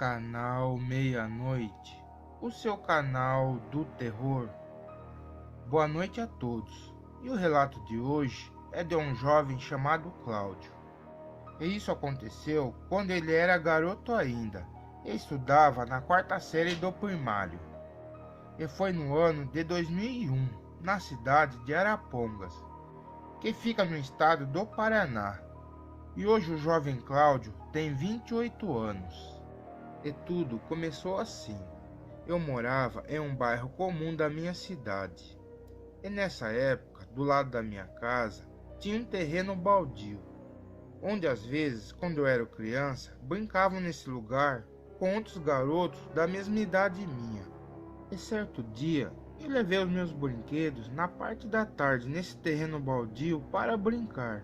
Canal Meia-Noite, o seu canal do terror. Boa noite a todos. E o relato de hoje é de um jovem chamado Cláudio. E isso aconteceu quando ele era garoto ainda e estudava na quarta série do primário. E foi no ano de 2001, na cidade de Arapongas, que fica no estado do Paraná. E hoje o jovem Cláudio tem 28 anos. E tudo começou assim. Eu morava em um bairro comum da minha cidade. E nessa época, do lado da minha casa, tinha um terreno baldio, onde às vezes, quando eu era criança, brincavam nesse lugar com outros garotos da mesma idade minha. E certo dia, eu levei os meus brinquedos na parte da tarde nesse terreno baldio para brincar.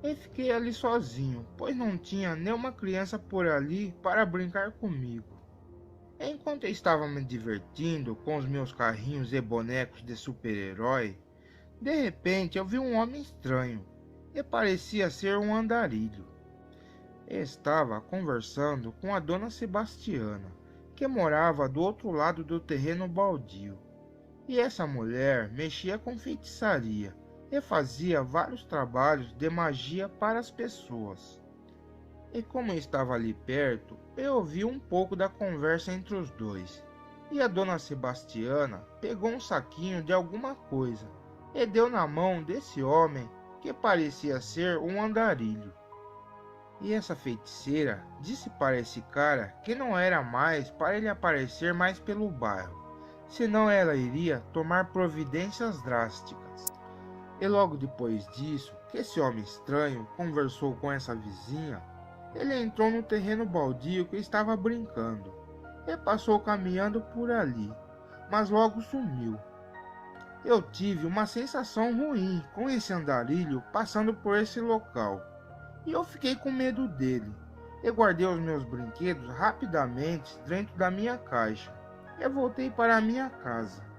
E fiquei ali sozinho, pois não tinha nenhuma criança por ali para brincar comigo. Enquanto eu estava me divertindo com os meus carrinhos e bonecos de super-herói, de repente eu vi um homem estranho, e parecia ser um andarilho. Estava conversando com a dona Sebastiana, que morava do outro lado do terreno baldio. E essa mulher mexia com feitiçaria e fazia vários trabalhos de magia para as pessoas. E como eu estava ali perto, eu ouvi um pouco da conversa entre os dois. E a dona Sebastiana pegou um saquinho de alguma coisa e deu na mão desse homem que parecia ser um andarilho. E essa feiticeira disse para esse cara que não era mais para ele aparecer mais pelo bairro, senão ela iria tomar providências drásticas. E logo depois disso, que esse homem estranho conversou com essa vizinha, ele entrou no terreno baldio que estava brincando e passou caminhando por ali, mas logo sumiu. Eu tive uma sensação ruim com esse andarilho passando por esse local, e eu fiquei com medo dele, e guardei os meus brinquedos rapidamente dentro da minha caixa, e voltei para a minha casa.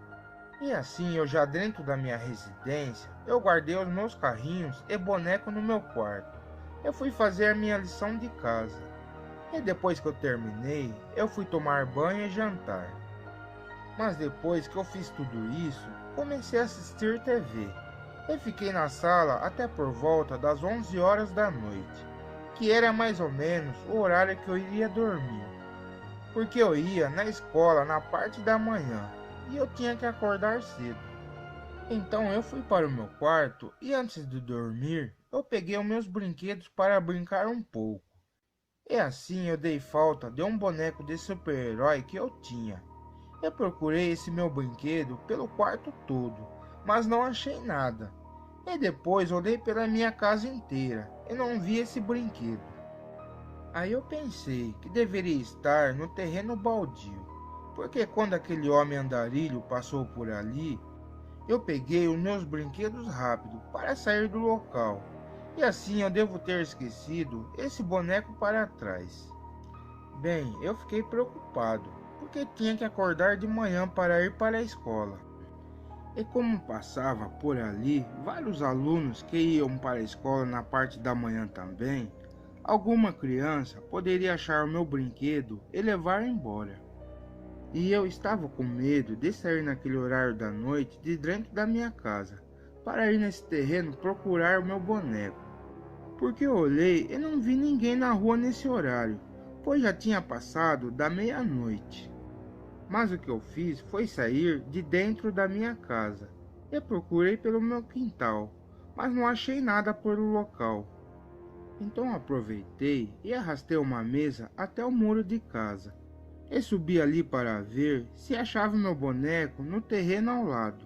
E assim, eu já dentro da minha residência, eu guardei os meus carrinhos e boneco no meu quarto. Eu fui fazer a minha lição de casa. E depois que eu terminei, eu fui tomar banho e jantar. Mas depois que eu fiz tudo isso, comecei a assistir TV. E fiquei na sala até por volta das 11 horas da noite, que era mais ou menos o horário que eu iria dormir. Porque eu ia na escola na parte da manhã e eu tinha que acordar cedo. Então eu fui para o meu quarto e antes de dormir, eu peguei os meus brinquedos para brincar um pouco. E assim eu dei falta de um boneco de super-herói que eu tinha. Eu procurei esse meu brinquedo pelo quarto todo, mas não achei nada. E depois olhei pela minha casa inteira e não vi esse brinquedo. Aí eu pensei que deveria estar no terreno baldio, porque quando aquele homem andarilho passou por ali, eu peguei os meus brinquedos rápido para sair do local, e assim eu devo ter esquecido esse boneco para trás. Bem, eu fiquei preocupado, porque tinha que acordar de manhã para ir para a escola. E como passava por ali vários alunos que iam para a escola na parte da manhã também, alguma criança poderia achar o meu brinquedo e levar embora. E eu estava com medo de sair naquele horário da noite de dentro da minha casa, para ir nesse terreno procurar o meu boneco. Porque eu olhei e não vi ninguém na rua nesse horário, pois já tinha passado da meia-noite. Mas o que eu fiz foi sair de dentro da minha casa, e procurei pelo meu quintal, mas não achei nada por o local. Então aproveitei e arrastei uma mesa até o muro de casa. E subi ali para ver se achava meu boneco no terreno ao lado.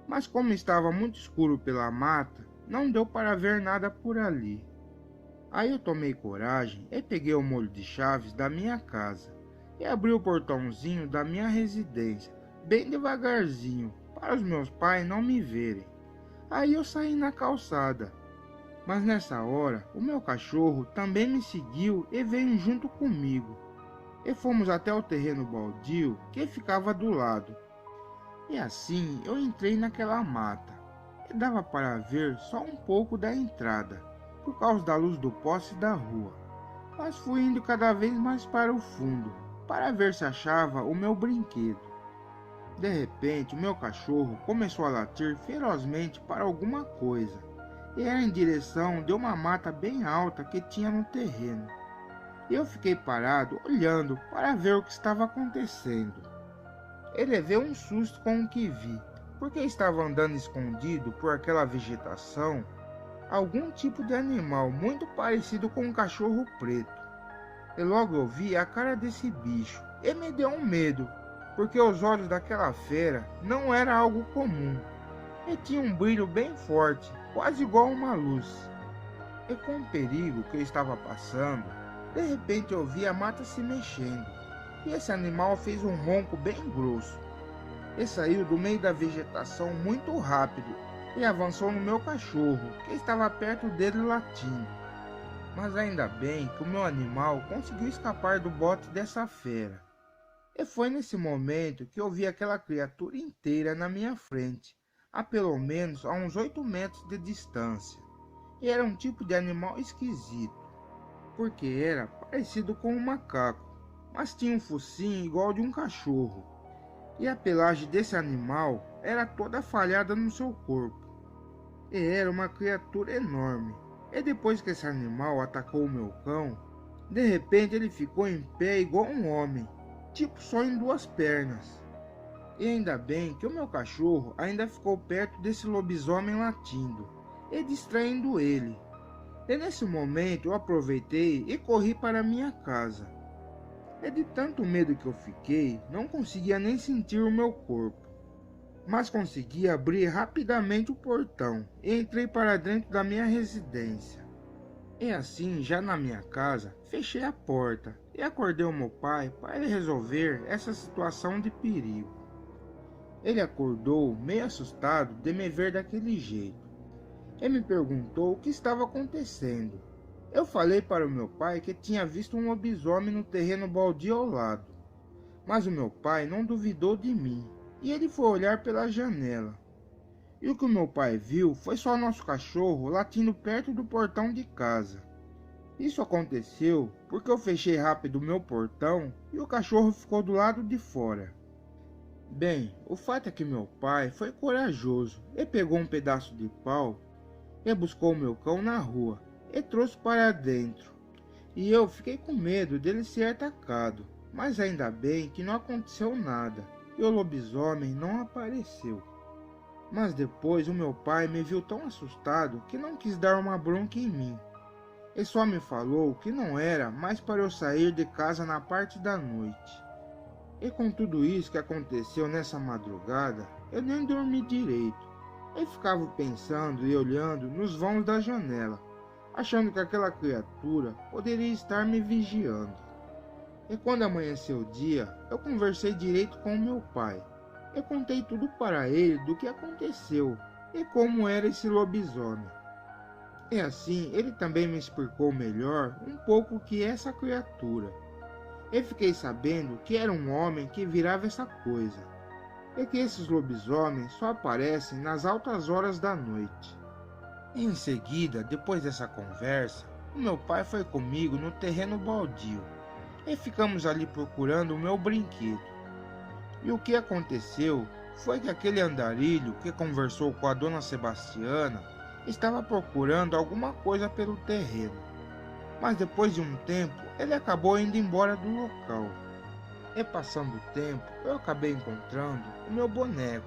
Mas como estava muito escuro pela mata, não deu para ver nada por ali. Aí eu tomei coragem e peguei o molho de chaves da minha casa e abri o portãozinho da minha residência, bem devagarzinho, para os meus pais não me verem. Aí eu saí na calçada. Mas nessa hora, o meu cachorro também me seguiu e veio junto comigo. E fomos até o terreno baldio que ficava do lado. E assim eu entrei naquela mata. E dava para ver só um pouco da entrada, por causa da luz do poste da rua. mas fui indo cada vez mais para o fundo, para ver se achava o meu brinquedo. De repente, o meu cachorro começou a latir ferozmente para alguma coisa, e era em direção de uma mata bem alta que tinha no terreno. Eu fiquei parado, olhando para ver o que estava acontecendo. Eu levei um susto com o que vi, porque estava andando escondido por aquela vegetação algum tipo de animal muito parecido com um cachorro preto. E logo eu vi a cara desse bicho e me deu um medo, porque os olhos daquela fera não era algo comum e tinha um brilho bem forte, quase igual uma luz. E com o perigo que eu estava passando, de repente eu vi a mata se mexendo, e esse animal fez um ronco bem grosso, e saiu do meio da vegetação muito rápido, e avançou no meu cachorro, que estava perto dele latindo. Mas ainda bem que o meu animal conseguiu escapar do bote dessa fera. E foi nesse momento que eu vi aquela criatura inteira na minha frente, a pelo menos a uns 8 metros de distância. E era um tipo de animal esquisito, porque era parecido com um macaco, mas tinha um focinho igual de um cachorro. E a pelagem desse animal era toda falhada no seu corpo. E era uma criatura enorme. E depois que esse animal atacou o meu cão, de repente ele ficou em pé igual um homem, tipo só em 2 pernas. E ainda bem que o meu cachorro ainda ficou perto desse lobisomem latindo e distraindo ele. E nesse momento eu aproveitei e corri para minha casa. E de tanto medo que eu fiquei, não conseguia nem sentir o meu corpo, mas consegui abrir rapidamente o portão e entrei para dentro da minha residência. E assim, já na minha casa, fechei a porta e acordei o meu pai para ele resolver essa situação de perigo. Ele acordou meio assustado de me ver daquele jeito e me perguntou o que estava acontecendo. Eu falei para o meu pai que tinha visto um lobisomem no terreno baldio ao lado, mas o meu pai não duvidou de mim e ele foi olhar pela janela. E o que o meu pai viu foi só nosso cachorro latindo perto do portão de casa. Isso aconteceu porque eu fechei rápido o meu portão e o cachorro ficou do lado de fora. Bem, o fato é que meu pai foi corajoso e pegou um pedaço de pau e buscou o meu cão na rua e trouxe para dentro. E eu fiquei com medo dele ser atacado, mas ainda bem que não aconteceu nada e o lobisomem não apareceu. Mas depois o meu pai me viu tão assustado que não quis dar uma bronca em mim. E só me falou que não era mais para eu sair de casa na parte da noite. E com tudo isso que aconteceu nessa madrugada, eu nem dormi direito. Eu ficava pensando e olhando nos vãos da janela, achando que aquela criatura poderia estar me vigiando. E quando amanheceu o dia, eu conversei direito com o meu pai. Eu contei tudo para ele do que aconteceu e como era esse lobisomem. E assim ele também me explicou melhor um pouco o que é essa criatura. Eu fiquei sabendo que era um homem que virava essa coisa, e que esses lobisomens só aparecem nas altas horas da noite. E em seguida, depois dessa conversa, o meu pai foi comigo no terreno baldio, e ficamos ali procurando o meu brinquedo. E o que aconteceu foi que aquele andarilho que conversou com a dona Sebastiana estava procurando alguma coisa pelo terreno. Mas depois de um tempo, ele acabou indo embora do local. E passando o tempo, eu acabei encontrando o meu boneco.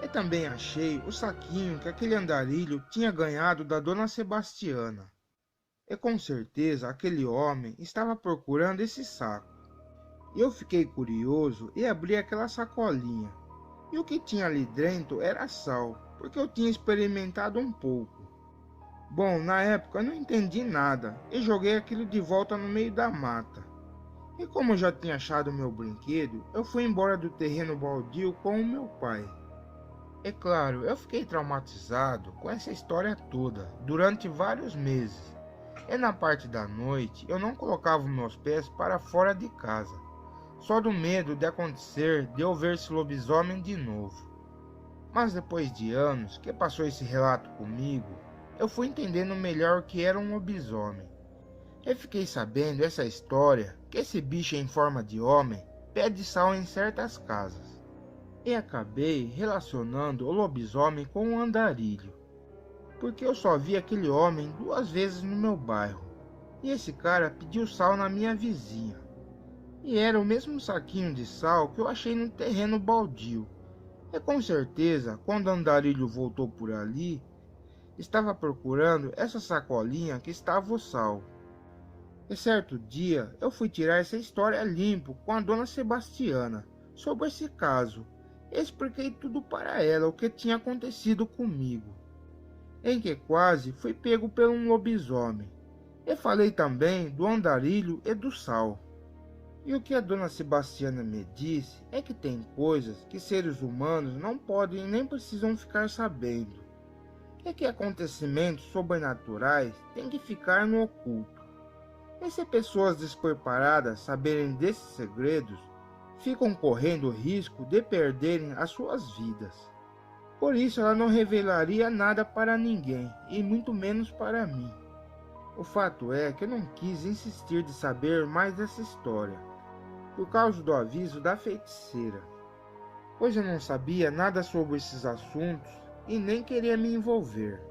E também achei o saquinho que aquele andarilho tinha ganhado da dona Sebastiana. E com certeza aquele homem estava procurando esse saco. E eu fiquei curioso e abri aquela sacolinha. E o que tinha ali dentro era sal, porque eu tinha experimentado um pouco. Bom, na época eu não entendi nada e joguei aquilo de volta no meio da mata. E como eu já tinha achado meu brinquedo, eu fui embora do terreno baldio com o meu pai. É claro, eu fiquei traumatizado com essa história toda durante vários meses. E na parte da noite eu não colocava meus pés para fora de casa, só do medo de acontecer de eu ver esse lobisomem de novo. Mas depois de anos que passou esse relato comigo, eu fui entendendo melhor o que era um lobisomem. Eu fiquei sabendo essa história, que esse bicho em forma de homem pede sal em certas casas. E acabei relacionando o lobisomem com o andarilho, porque eu só vi aquele homem 2 vezes no meu bairro. E esse cara pediu sal na minha vizinha. E era o mesmo saquinho de sal que eu achei no terreno baldio. E com certeza, quando o andarilho voltou por ali, estava procurando essa sacolinha que estava o sal. E certo dia, eu fui tirar essa história limpo com a dona Sebastiana sobre esse caso. Expliquei tudo para ela o que tinha acontecido comigo, em que quase fui pego por um lobisomem. E falei também do andarilho e do sal. E o que a dona Sebastiana me disse é que tem coisas que seres humanos não podem nem precisam ficar sabendo. E que acontecimentos sobrenaturais têm que ficar no oculto. E se pessoas despreparadas saberem desses segredos, ficam correndo o risco de perderem as suas vidas. Por isso ela não revelaria nada para ninguém, e muito menos para mim. O fato é que eu não quis insistir de saber mais dessa história, por causa do aviso da feiticeira, pois eu não sabia nada sobre esses assuntos e nem queria me envolver.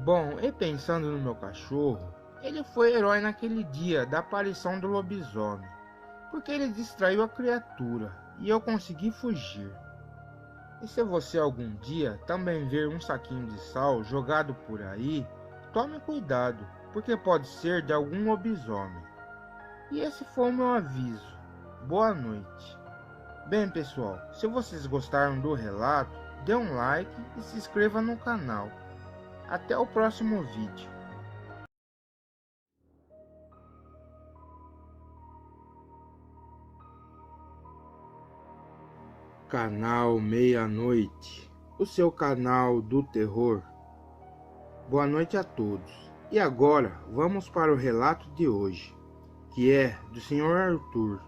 Bom, e pensando no meu cachorro, ele foi herói naquele dia da aparição do lobisomem, porque ele distraiu a criatura e eu consegui fugir. E se você algum dia também ver um saquinho de sal jogado por aí, tome cuidado, porque pode ser de algum lobisomem. E esse foi o meu aviso. Boa noite. Bem pessoal, se vocês gostaram do relato, dê um like e se inscreva no canal. Até o próximo vídeo. Canal Meia-Noite, o seu canal do terror. Boa noite a todos. E agora vamos para o relato de hoje, que é do Sr. Arthur.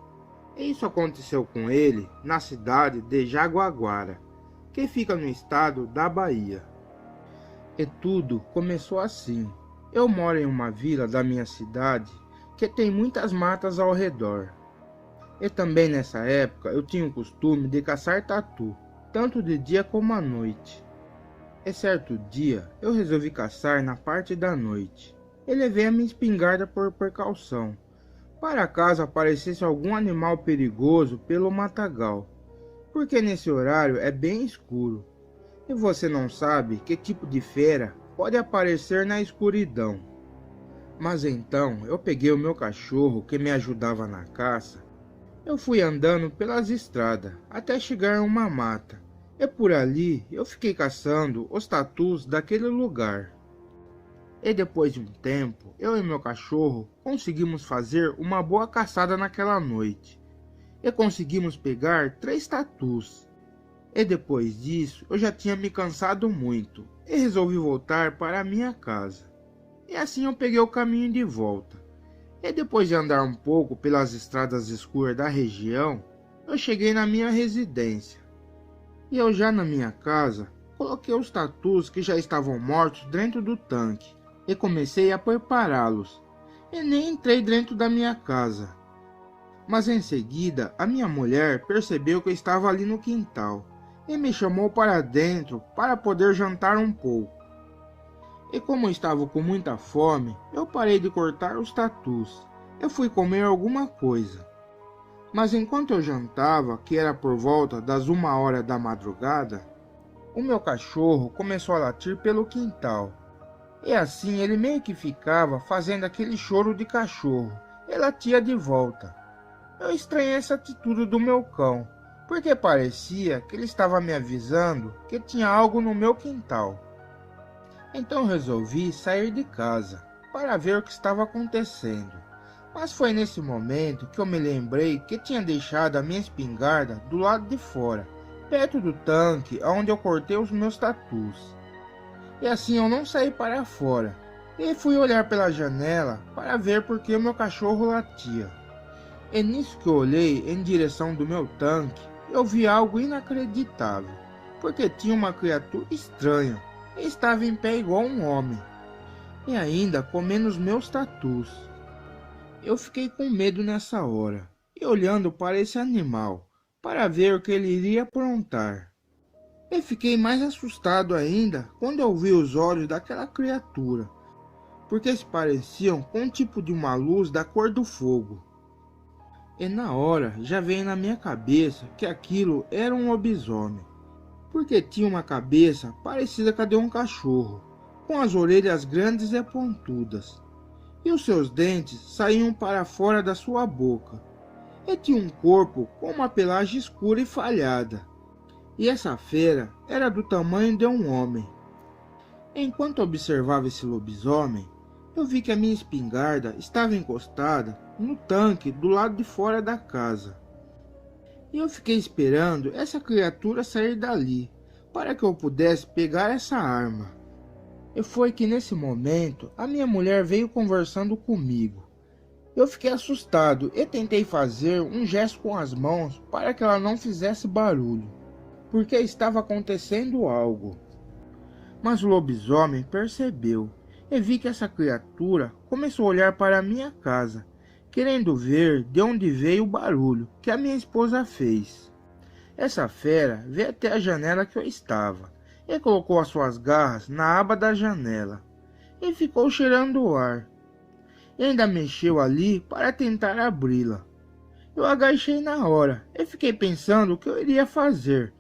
E isso aconteceu com ele na cidade de Jaguaguara, que fica no estado da Bahia. E tudo começou assim. Eu moro em uma vila da minha cidade que tem muitas matas ao redor. E também nessa época eu tinha o costume de caçar tatu, tanto de dia como à noite. E certo dia eu resolvi caçar na parte da noite. E levei a minha espingarda por precaução, para caso aparecesse algum animal perigoso pelo matagal, porque nesse horário é bem escuro, e você não sabe que tipo de fera pode aparecer na escuridão. Mas então eu peguei o meu cachorro que me ajudava na caça. Eu fui andando pelas estradas até chegar a uma mata, e por ali eu fiquei caçando os tatus daquele lugar. E depois de um tempo, eu e meu cachorro conseguimos fazer uma boa caçada naquela noite. E conseguimos pegar 3 tatus. E depois disso, eu já tinha me cansado muito e resolvi voltar para a minha casa. E assim eu peguei o caminho de volta. E depois de andar um pouco pelas estradas escuras da região, eu cheguei na minha residência. E eu já na minha casa, coloquei os tatus que já estavam mortos dentro do tanque e comecei a prepará-los. E nem entrei dentro da minha casa. Mas em seguida, a minha mulher percebeu que eu estava ali no quintal e me chamou para dentro para poder jantar um pouco. E como eu estava com muita fome, eu parei de cortar os tatus. Eu fui comer alguma coisa. Mas enquanto eu jantava, que era por volta das 1h da madrugada, o meu cachorro começou a latir pelo quintal. E assim ele meio que ficava fazendo aquele choro de cachorro e latia de volta. Eu estranhei essa atitude do meu cão, porque parecia que ele estava me avisando que tinha algo no meu quintal. Então resolvi sair de casa para ver o que estava acontecendo. Mas foi nesse momento que eu me lembrei que tinha deixado a minha espingarda do lado de fora, perto do tanque onde eu cortei os meus tatus. E assim eu não saí para fora, e fui olhar pela janela para ver por que o meu cachorro latia. E nisso que eu olhei em direção do meu tanque, eu vi algo inacreditável, porque tinha uma criatura estranha e estava em pé igual um homem, e ainda comendo os meus tatus. Eu fiquei com medo nessa hora, e olhando para esse animal, para ver o que ele iria aprontar. E fiquei mais assustado ainda quando eu vi os olhos daquela criatura, porque se pareciam com um tipo de uma luz da cor do fogo. E na hora já veio na minha cabeça que aquilo era um lobisomem, porque tinha uma cabeça parecida com a de um cachorro, com as orelhas grandes e pontudas, e os seus dentes saíam para fora da sua boca, e tinha um corpo com uma pelagem escura e falhada, e essa fera era do tamanho de um homem. Enquanto observava esse lobisomem, eu vi que a minha espingarda estava encostada no tanque do lado de fora da casa. E eu fiquei esperando essa criatura sair dali, para que eu pudesse pegar essa arma. E foi que nesse momento a minha mulher veio conversando comigo. Eu fiquei assustado e tentei fazer um gesto com as mãos para que ela não fizesse barulho, porque estava acontecendo algo. Mas o lobisomem percebeu e vi que essa criatura começou a olhar para a minha casa, querendo ver de onde veio o barulho que a minha esposa fez. Essa fera veio até a janela que eu estava e colocou as suas garras na aba da janela e ficou cheirando o ar. E ainda mexeu ali para tentar abri-la. Eu agachei na hora e fiquei pensando o que eu iria fazer,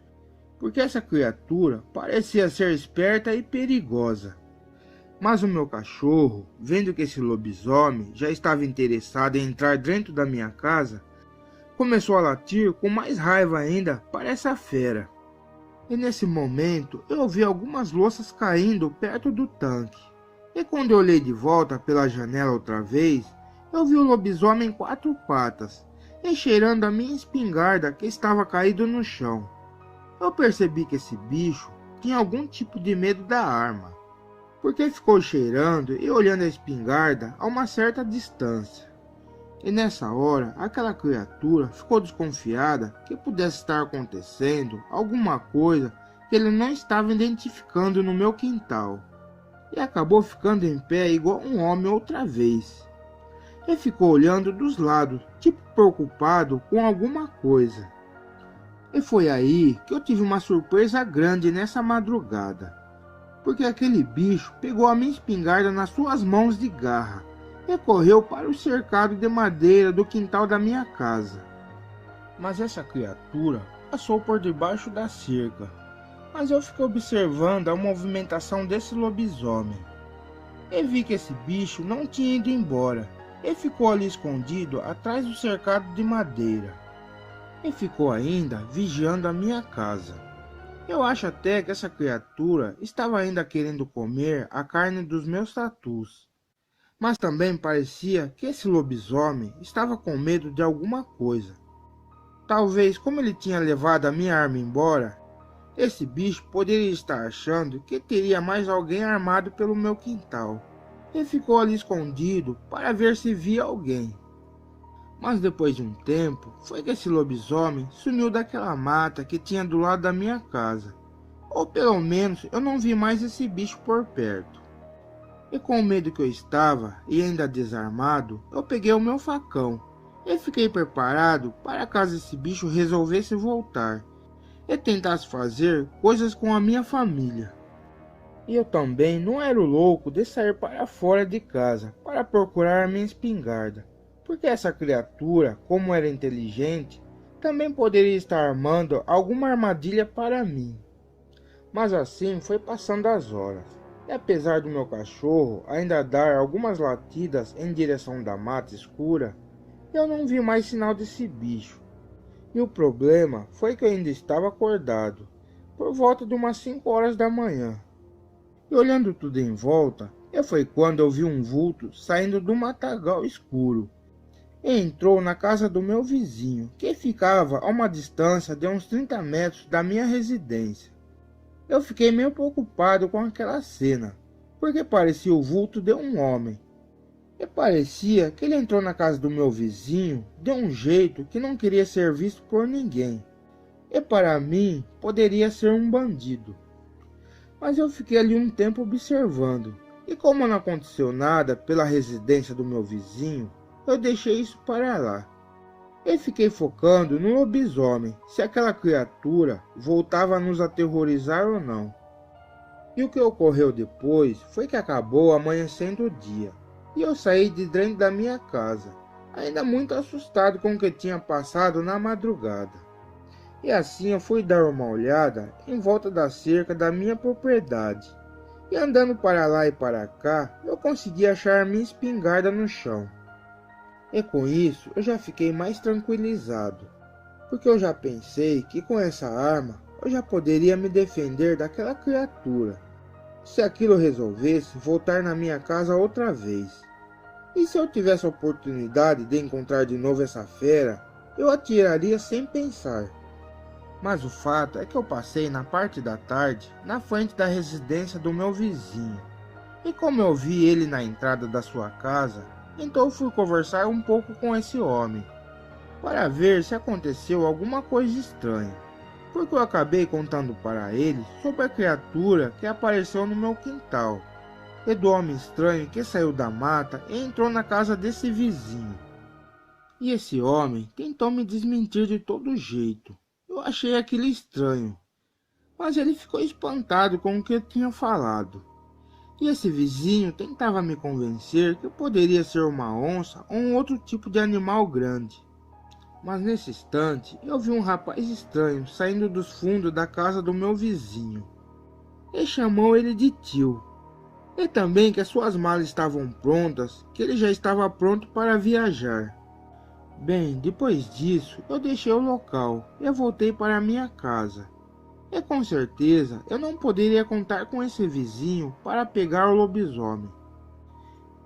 porque essa criatura parecia ser esperta e perigosa. Mas o meu cachorro, vendo que esse lobisomem já estava interessado em entrar dentro da minha casa, começou a latir com mais raiva ainda para essa fera. E nesse momento eu ouvi algumas louças caindo perto do tanque. E quando eu olhei de volta pela janela outra vez, eu vi o lobisomem em 4 patas, e cheirando a minha espingarda que estava caído no chão. Eu percebi que esse bicho tinha algum tipo de medo da arma, porque ficou cheirando e olhando a espingarda a uma certa distância. E nessa hora, aquela criatura ficou desconfiada que pudesse estar acontecendo alguma coisa que ele não estava identificando no meu quintal. E acabou ficando em pé igual um homem outra vez. E ficou olhando dos lados, tipo preocupado com alguma coisa. E foi aí que eu tive uma surpresa grande nessa madrugada, porque aquele bicho pegou a minha espingarda nas suas mãos de garra e correu para o cercado de madeira do quintal da minha casa. Mas essa criatura passou por debaixo da cerca, mas eu fiquei observando a movimentação desse lobisomem e vi que esse bicho não tinha ido embora e ficou ali escondido atrás do cercado de madeira e ficou ainda vigiando a minha casa. Eu acho até que essa criatura estava ainda querendo comer a carne dos meus tatus. Mas também parecia que esse lobisomem estava com medo de alguma coisa. Talvez, como ele tinha levado a minha arma embora, esse bicho poderia estar achando que teria mais alguém armado pelo meu quintal. E ficou ali escondido para ver se via alguém. Mas depois de um tempo, foi que esse lobisomem sumiu daquela mata que tinha do lado da minha casa. Ou pelo menos eu não vi mais esse bicho por perto. E com o medo que eu estava, e ainda desarmado, eu peguei o meu facão. E fiquei preparado para caso esse bicho resolvesse voltar. E tentasse fazer coisas com a minha família. E eu também não era o louco de sair para fora de casa para procurar a minha espingarda, porque essa criatura, como era inteligente, também poderia estar armando alguma armadilha para mim. Mas assim foi passando as horas, e apesar do meu cachorro ainda dar algumas latidas em direção da mata escura, eu não vi mais sinal desse bicho. E o problema foi que eu ainda estava acordado, por volta de umas 5 horas da manhã. E olhando tudo em volta, foi quando eu vi um vulto saindo do matagal escuro. E entrou na casa do meu vizinho, que ficava a uma distância de uns 30 metros da minha residência. Eu fiquei meio preocupado com aquela cena, porque parecia o vulto de um homem. E parecia que ele entrou na casa do meu vizinho de um jeito que não queria ser visto por ninguém. E para mim, poderia ser um bandido. Mas eu fiquei ali um tempo observando, e como não aconteceu nada pela residência do meu vizinho, eu deixei isso para lá. E fiquei focando no lobisomem, se aquela criatura voltava a nos aterrorizar ou não. E o que ocorreu depois foi que acabou amanhecendo o dia, e eu saí de dentro da minha casa, ainda muito assustado com o que tinha passado na madrugada. E assim eu fui dar uma olhada em volta da cerca da minha propriedade, e andando para lá e para cá, eu consegui achar minha espingarda no chão. E com isso eu já fiquei mais tranquilizado, porque eu já pensei que com essa arma eu já poderia me defender daquela criatura, se aquilo resolvesse voltar na minha casa outra vez. E se eu tivesse a oportunidade de encontrar de novo essa fera, eu atiraria sem pensar. Mas o fato é que eu passei na parte da tarde na frente da residência do meu vizinho, e como eu vi ele na entrada da sua casa, então fui conversar um pouco com esse homem, para ver se aconteceu alguma coisa estranha, porque eu acabei contando para ele sobre a criatura que apareceu no meu quintal, e do homem estranho que saiu da mata e entrou na casa desse vizinho. E esse homem tentou me desmentir de todo jeito. Eu achei aquilo estranho, mas ele ficou espantado com o que eu tinha falado. E esse vizinho tentava me convencer que poderia ser uma onça ou um outro tipo de animal grande. Mas nesse instante, eu vi um rapaz estranho saindo dos fundos da casa do meu vizinho. E chamou ele de tio. E também que as suas malas estavam prontas, que ele já estava pronto para viajar. Bem, depois disso, eu deixei o local e voltei para minha casa. E com certeza eu não poderia contar com esse vizinho para pegar o lobisomem.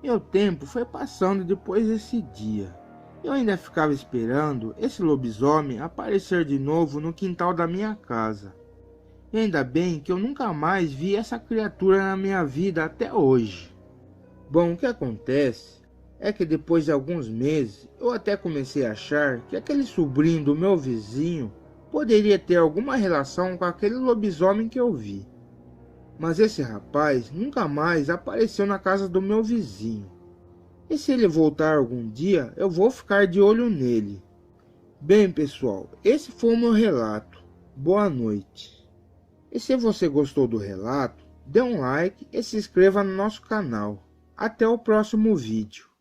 E o tempo foi passando depois desse dia. Eu ainda ficava esperando esse lobisomem aparecer de novo no quintal da minha casa. E ainda bem que eu nunca mais vi essa criatura na minha vida até hoje. Bom, o que acontece é que depois de alguns meses eu até comecei a achar que aquele sobrinho do meu vizinho poderia ter alguma relação com aquele lobisomem que eu vi. Mas esse rapaz nunca mais apareceu na casa do meu vizinho. E se ele voltar algum dia, eu vou ficar de olho nele. Bem, pessoal, esse foi o meu relato. Boa noite. E se você gostou do relato, dê um like e se inscreva no nosso canal. Até o próximo vídeo.